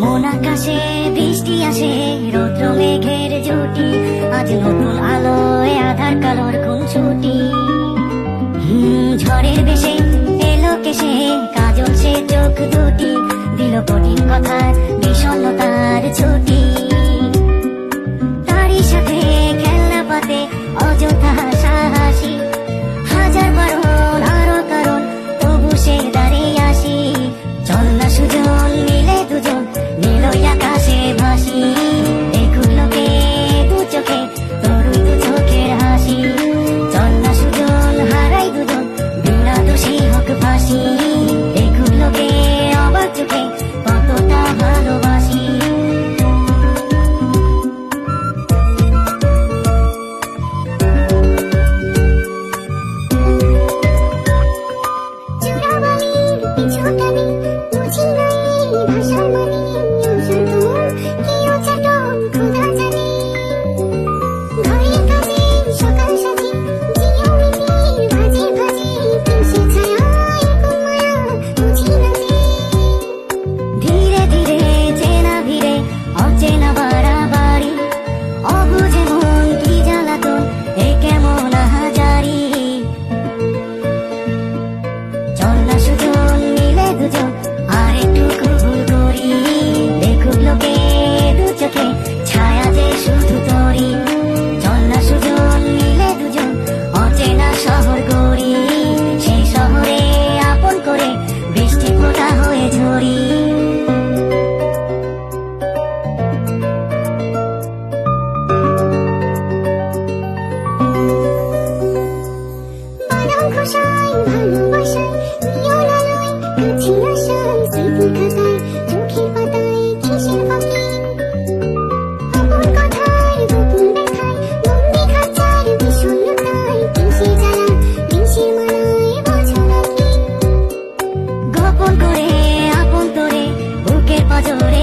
মন আকাশে বৃষ্টি আসে, রৌদ্র মেঘের জুটি, আজ নতুন আলোয় আধার কালোর কোন ছুটি। ঝড়ের বেশে এলো কেসে, কাজল সে চোখ দুটি, দিল কঠিন কথার বিষণ্ণতার ছুটি। তারই সাথে খেলনা পাতে অযথা সাহসী, হাজার বারণ আরো কারণ তবু সে দাঁড়িয়ে আসি। চল না সুজন মিলে দুজন, নীলই আকাশে ভাসি, দেখুক লোকে দু চোখে তরুণ দু চোখের হাসি। চল না সুজন হারাই দুজন, বিনা দোষী হোক ফাঁসি, দেখুক লোকে অবাক চোখে কতটা ভালোবাসি। গোপন করে আপন তোরে বুকের পাঁজরে